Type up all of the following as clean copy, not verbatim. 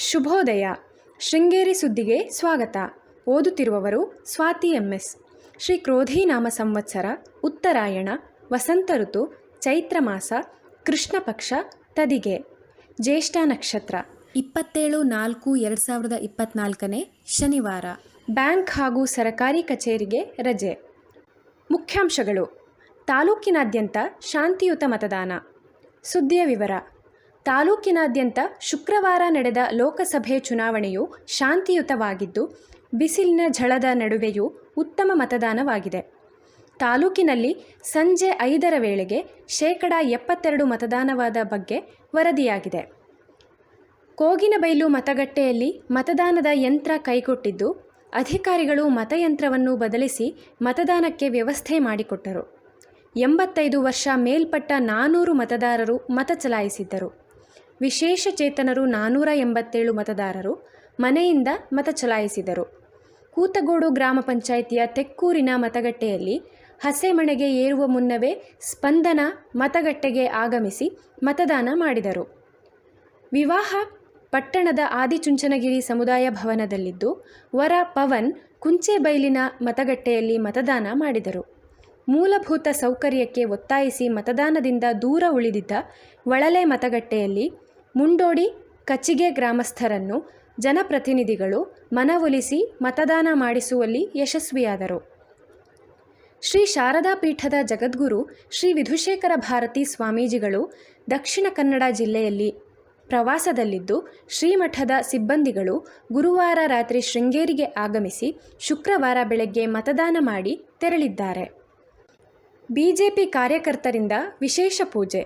ಶುಭೋದಯ. ಶೃಂಗೇರಿ ಸುದ್ದಿಗೆ ಸ್ವಾಗತ. ಓದುತ್ತಿರುವವರು ಸ್ವಾತಿ MS. ಶ್ರೀ ಕ್ರೋಧಿ ನಾಮ ಸಂವತ್ಸರ, ಉತ್ತರಾಯಣ, ವಸಂತ ಋತು, ಚೈತ್ರ ಮಾಸ, ಕೃಷ್ಣ ಪಕ್ಷ, ತದಿಗೆ, ಜ್ಯೇಷ್ಠ ನಕ್ಷತ್ರ. 27/4/2024 ಶನಿವಾರ. ಬ್ಯಾಂಕ್ ಹಾಗೂ ಸರಕಾರಿ ಕಚೇರಿಗೆ ರಜೆ. ಮುಖ್ಯಾಂಶಗಳು. ತಾಲೂಕಿನಾದ್ಯಂತ ಶಾಂತಿಯುತ ಮತದಾನ. ಸುದ್ದಿಯ ವಿವರ. ತಾಲೂಕಿನಾದ್ಯಂತ ಶುಕ್ರವಾರ ನಡೆದ ಲೋಕಸಭೆ ಚುನಾವಣೆಯು ಶಾಂತಿಯುತವಾಗಿದ್ದು, ಬಿಸಿಲಿನ ಝಳದ ನಡುವೆಯೂ ಉತ್ತಮ ಮತದಾನವಾಗಿದೆ. ತಾಲೂಕಿನಲ್ಲಿ ಸಂಜೆ 5ರ ವೇಳೆಗೆ 72% ಮತದಾನವಾದ ಬಗ್ಗೆ ವರದಿಯಾಗಿದೆ. ಕೋಗಿನಬೈಲು ಮತಗಟ್ಟೆಯಲ್ಲಿ ಮತದಾನದ ಯಂತ್ರ ಕೈಕೊಟ್ಟಿದ್ದು, ಅಧಿಕಾರಿಗಳು ಮತಯಂತ್ರವನ್ನು ಬದಲಿಸಿ ಮತದಾನಕ್ಕೆ ವ್ಯವಸ್ಥೆ ಮಾಡಿಕೊಟ್ಟರು. 85 ವರ್ಷ ಮೇಲ್ಪಟ್ಟ 400 ಮತದಾರರು ಮತ ಚಲಾಯಿಸಿದ್ದರು. ವಿಶೇಷ ಚೇತನರು 487 ಮತದಾರರು ಮನೆಯಿಂದ ಮತ ಚಲಾಯಿಸಿದರು. ಕೂತಗೋಡು ಗ್ರಾಮ ಪಂಚಾಯಿತಿಯ ತೆಕ್ಕೂರಿನ ಮತಗಟ್ಟೆಯಲ್ಲಿ ಹಸೆಮಣೆಗೆ ಏರುವ ಮುನ್ನವೇ ಸ್ಪಂದನ ಮತಗಟ್ಟೆಗೆ ಆಗಮಿಸಿ ಮತದಾನ ಮಾಡಿದರು. ವಿವಾಹ ಪಟ್ಟಣದ ಆದಿಚುಂಚನಗಿರಿ ಸಮುದಾಯ ಭವನದಲ್ಲಿದ್ದು, ವರ ಪವನ್ ಕುಂಚೆಬೈಲಿನ ಮತಗಟ್ಟೆಯಲ್ಲಿ ಮತದಾನ ಮಾಡಿದರು. ಮೂಲಭೂತ ಸೌಕರ್ಯಕ್ಕೆ ಒತ್ತಾಯಿಸಿ ಮತದಾನದಿಂದ ದೂರ ಉಳಿದಿದ್ದ ವಳಲೆ ಮತಗಟ್ಟೆಯಲ್ಲಿ ಮುಂಡೋಡಿ ಕಚಿಗೆ ಗ್ರಾಮಸ್ಥರನ್ನು ಜನಪ್ರತಿನಿಧಿಗಳು ಮನವೊಲಿಸಿ ಮತದಾನ ಮಾಡಿಸುವಲ್ಲಿ ಯಶಸ್ವಿಯಾದರು. ಶ್ರೀ ಶಾರದಾ ಪೀಠದ ಜಗದ್ಗುರು ಶ್ರೀ ವಿಧುಶೇಖರ ಭಾರತಿ ಸ್ವಾಮೀಜಿಗಳು ದಕ್ಷಿಣ ಕನ್ನಡ ಜಿಲ್ಲೆಯಲ್ಲಿ ಪ್ರವಾಸದಲ್ಲಿದ್ದು, ಶ್ರೀಮಠದ ಸಿಬ್ಬಂದಿಗಳು ಗುರುವಾರ ರಾತ್ರಿ ಶೃಂಗೇರಿಗೆ ಆಗಮಿಸಿ ಶುಕ್ರವಾರ ಬೆಳಗ್ಗೆ ಮತದಾನ ಮಾಡಿ ತೆರಳಿದ್ದಾರೆ. ಬಿಜೆಪಿ ಕಾರ್ಯಕರ್ತರಿಂದ ವಿಶೇಷ ಪೂಜೆ.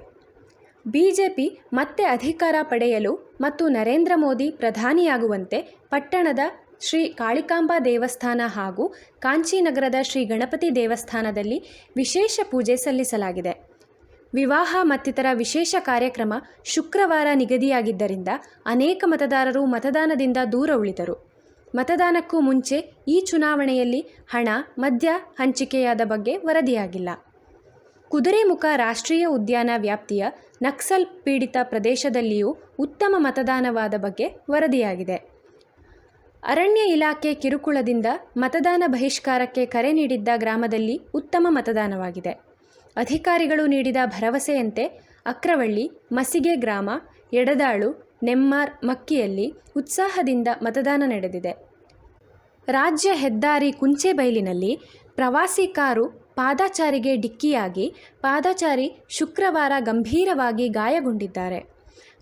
ಬಿಜೆಪಿ ಮತ್ತೆ ಅಧಿಕಾರ ಪಡೆಯಲು ಮತ್ತು ನರೇಂದ್ರ ಮೋದಿ ಪ್ರಧಾನಿಯಾಗುವಂತೆ ಪಟ್ಟಣದ ಶ್ರೀ ಕಾಳಿಕಾಂಬಾ ದೇವಸ್ಥಾನ ಹಾಗೂ ಕಾಂಚೀನಗರದ ಶ್ರೀ ಗಣಪತಿ ದೇವಸ್ಥಾನದಲ್ಲಿ ವಿಶೇಷ ಪೂಜೆ ಸಲ್ಲಿಸಲಾಗಿದೆ. ವಿವಾಹ ಮತ್ತಿತರ ವಿಶೇಷ ಕಾರ್ಯಕ್ರಮ ಶುಕ್ರವಾರ ನಿಗದಿಯಾಗಿದ್ದರಿಂದ ಅನೇಕ ಮತದಾರರು ಮತದಾನದಿಂದ ದೂರ ಉಳಿದರು. ಮತದಾನಕ್ಕೂ ಮುಂಚೆ ಈ ಚುನಾವಣೆಯಲ್ಲಿ ಹಣ, ಮದ್ಯ ಹಂಚಿಕೆಯಾದ ಬಗ್ಗೆ ವರದಿಯಾಗಿಲ್ಲ. ಕುದುರೆಮುಖ ರಾಷ್ಟ್ರೀಯ ಉದ್ಯಾನ ವ್ಯಾಪ್ತಿಯ ನಕ್ಸಲ್ ಪೀಡಿತ ಪ್ರದೇಶದಲ್ಲಿಯೂ ಉತ್ತಮ ಮತದಾನವಾದ ಬಗ್ಗೆ ವರದಿಯಾಗಿದೆ. ಅರಣ್ಯ ಇಲಾಖೆ ಕಿರುಕುಳದಿಂದ ಮತದಾನ ಬಹಿಷ್ಕಾರಕ್ಕೆ ಕರೆ ನೀಡಿದ್ದ ಗ್ರಾಮದಲ್ಲಿ ಉತ್ತಮ ಮತದಾನವಾಗಿದೆ. ಅಧಿಕಾರಿಗಳು ನೀಡಿದ ಭರವಸೆಯಂತೆ ಅಕ್ರವಳ್ಳಿ, ಮಸಿಗೆ ಗ್ರಾಮ, ಎಡದಾಳು, ನೆಮ್ಮಾರ್, ಮಕ್ಕಿಯಲ್ಲಿ ಉತ್ಸಾಹದಿಂದ ಮತದಾನ ನಡೆದಿದೆ. ರಾಜ್ಯ ಹೆದ್ದಾರಿ ಕುಂಚೆಬೈಲಿನಲ್ಲಿ ಪ್ರವಾಸಿ ಕಾರು ಪಾದಚಾರಿಗೆ ಡಿಕ್ಕಿಯಾಗಿ ಪಾದಚಾರಿ ಶುಕ್ರವಾರ ಗಂಭೀರವಾಗಿ ಗಾಯಗೊಂಡಿದ್ದಾರೆ.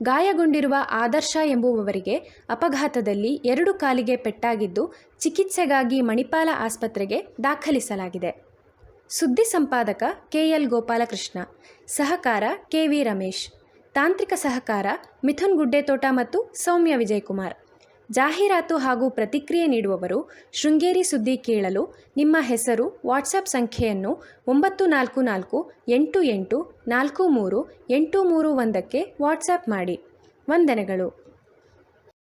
ಗಾಯಗೊಂಡಿರುವ ಆದರ್ಶ ಎಂಬುವವರಿಗೆ ಅಪಘಾತದಲ್ಲಿ 2 ಕಾಲಿಗೆ ಪೆಟ್ಟಾಗಿದ್ದು, ಚಿಕಿತ್ಸೆಗಾಗಿ ಮಣಿಪಾಲ ಆಸ್ಪತ್ರೆಗೆ ದಾಖಲಿಸಲಾಗಿದೆ. ಸುದ್ದಿ ಸಂಪಾದಕ KL ಗೋಪಾಲಕೃಷ್ಣ, ಸಹಕಾರ KV ರಮೇಶ್, ತಾಂತ್ರಿಕ ಸಹಕಾರ ಮಿಥುನ್ ಗುಡ್ಡೆತೋಟ ಮತ್ತು ಸೌಮ್ಯ ವಿಜಯಕುಮಾರ್. ಜಾಹೀರಾತು ಹಾಗೂ ಪ್ರತಿಕ್ರಿಯೆ ನೀಡುವವರು ಶೃಂಗೇರಿ ಸುದ್ದಿ ಕೇಳಲು ನಿಮ್ಮ ಹೆಸರು, ವಾಟ್ಸಪ್ ಸಂಖ್ಯೆಯನ್ನು 9448843831 ವಾಟ್ಸಪ್ ಮಾಡಿ. ವಂದನೆಗಳು.